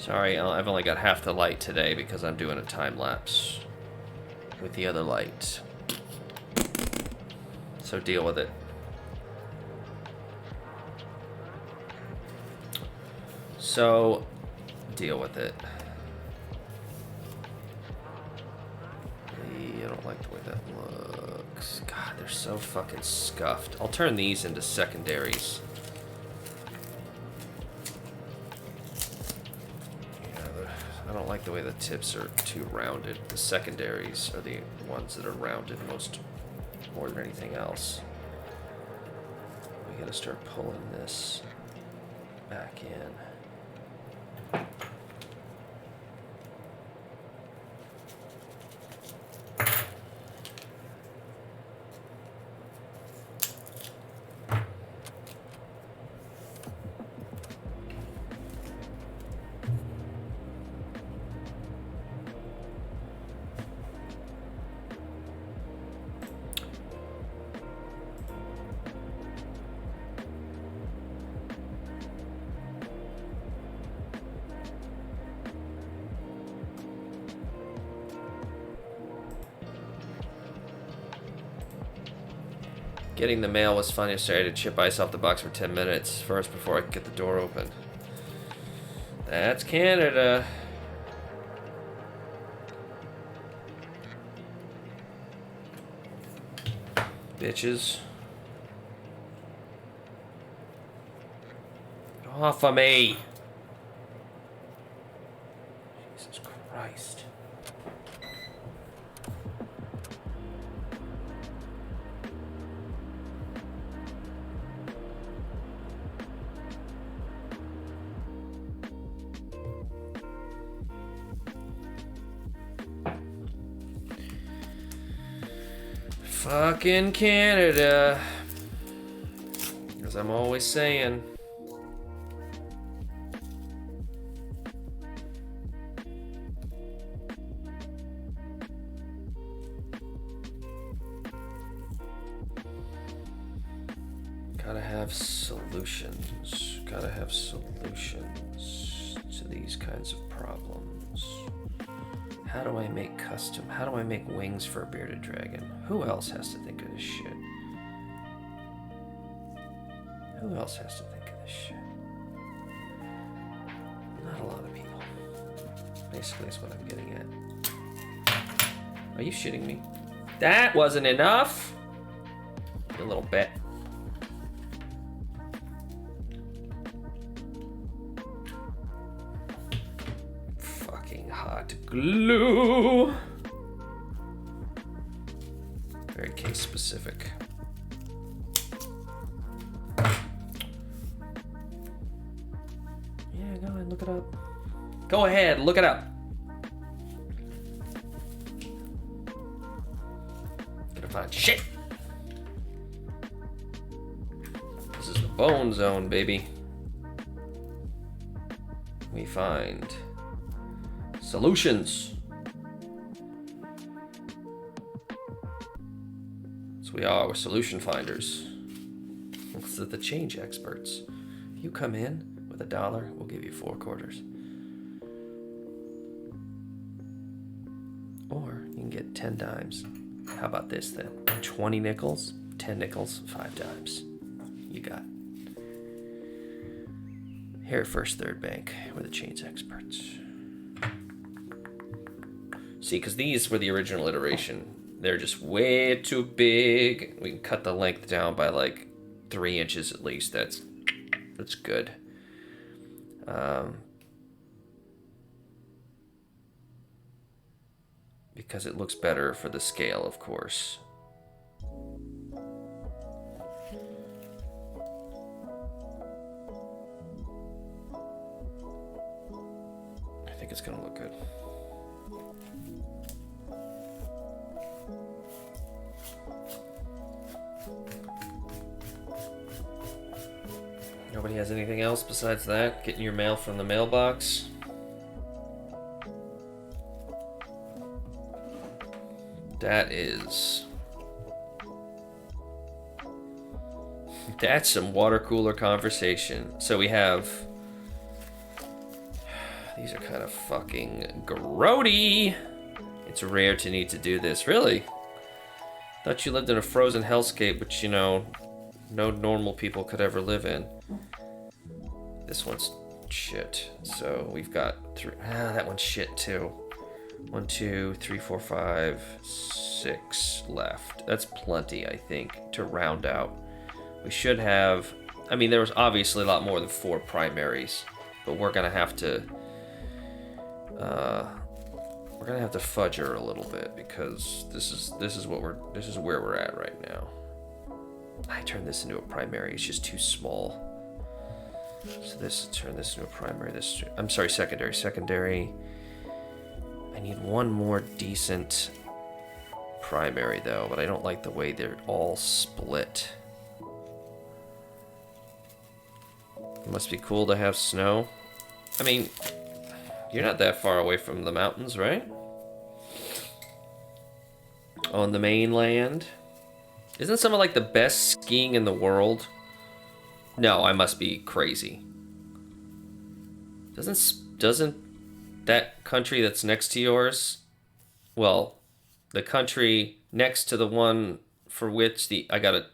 Sorry, I've only got half the light today because I'm doing a time lapse with the other light. So deal with it. So, deal with it. I don't like the way that looks. God, they're so fucking scuffed. I'll turn these into secondaries. I don't like the way the tips are too rounded. The secondaries are the ones that are rounded more than anything else. We gotta start pulling this back in. Getting the mail was fun yesterday. I had to chip ice off the box for 10 minutes first before I could get the door open. That's Canada. Bitches. Get off of me. Jesus Christ. Fucking Canada. As I'm always saying. Gotta have solutions. Gotta have solutions to these kinds of problems. How do I make custom? How do I make wings for a bearded dragon? Who else has to think of this shit? Who else has to think of this shit? Not a lot of people. Basically, is what I'm getting at. Are you shitting me? That wasn't enough? You little bit. Hot glue. Very case specific. Yeah, go ahead, look it up. Go ahead, look it up. Gonna find shit. This is the bone zone, baby. We find solutions. So we are, we're solution finders. This is the change experts. If you come in with $1, we'll give you 4 quarters. Or you can get 10 dimes. How about this then? 20 nickels, 10 nickels, 5 dimes. You got. Here at First Third Bank, we're the change experts. See, because these were the original iteration. They're just way too big. We can cut the length down by like 3 inches at least. That's good. Because it looks better for the scale, of course. I think it's gonna look good. Nobody has anything else besides that? Getting your mail from the mailbox? That is... That's some water cooler conversation. So we have These are kind of fucking grody. It's rare to need to do this. Really? Thought you lived in a frozen hellscape, which, you know, no normal people could ever live in. This one's shit. So we've got three. Ah, that one's shit too. 1, 2, 3, 4, 5, 6 left. That's plenty, I think, to round out. We should have. I mean, there was obviously a lot more than 4 primaries, but we're gonna have to. We're gonna have to fudge her a little bit because this is where we're at right now. I turned this into a primary. It's just too small. So turn this into a primary. I'm sorry, secondary. Secondary. I need one more decent primary though, but I don't like the way they're all split. It must be cool to have snow. I mean, you're not that far away from the mountains, right? On the mainland. Isn't some of like the best skiing in the world? No, I must be crazy. Doesn't that country that's next to yours, well, the country next to the one for which I got a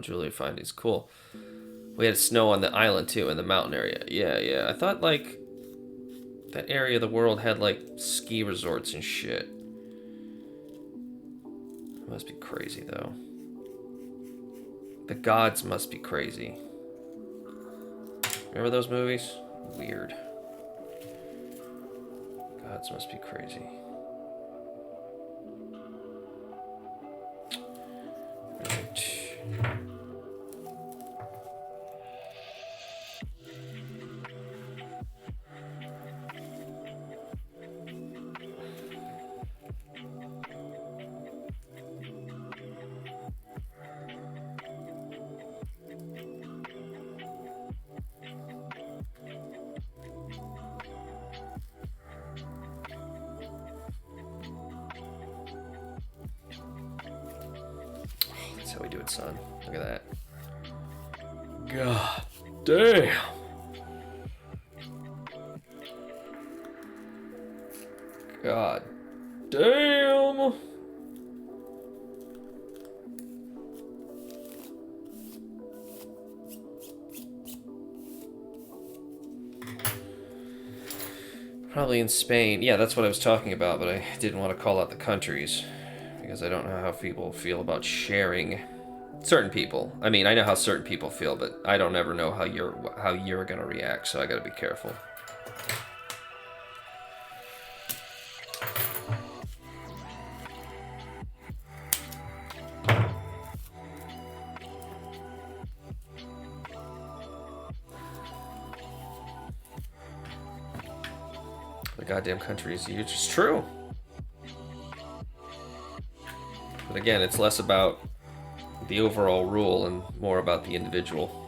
Julia findings, cool. We had snow on the island too, in the mountain area. Yeah. I thought like that area of the world had like ski resorts and shit. It must be crazy though. The gods must be crazy. Remember those movies? Weird. Gods must be crazy. Right. That's how we do it, son. Look at that. God damn. God damn. Probably in Spain. Yeah, that's what I was talking about, but I didn't want to call out the countries because I don't know how people feel about sharing. Certain people. I mean, I know how certain people feel, but I don't ever know how you're gonna react, so I gotta be careful. The goddamn country is huge. It's true. But again, it's less about the overall rule and more about the individual.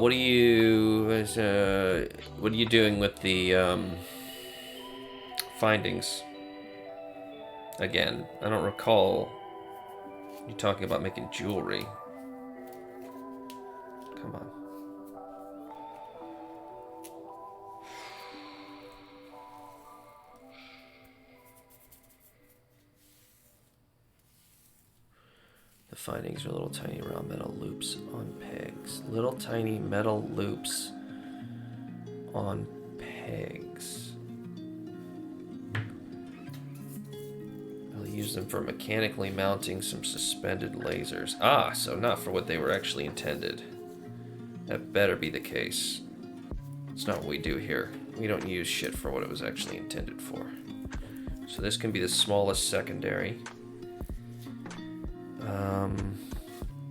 What are you doing with the findings? Again, I don't recall you talking about making jewelry. Come on. The findings are little tiny round metal loops on pegs. Little tiny metal loops on pegs. I'll use them for mechanically mounting some suspended lasers. Ah, so not for what they were actually intended. That better be the case. It's not what we do here. We don't use shit for what it was actually intended for. So this can be the smallest secondary.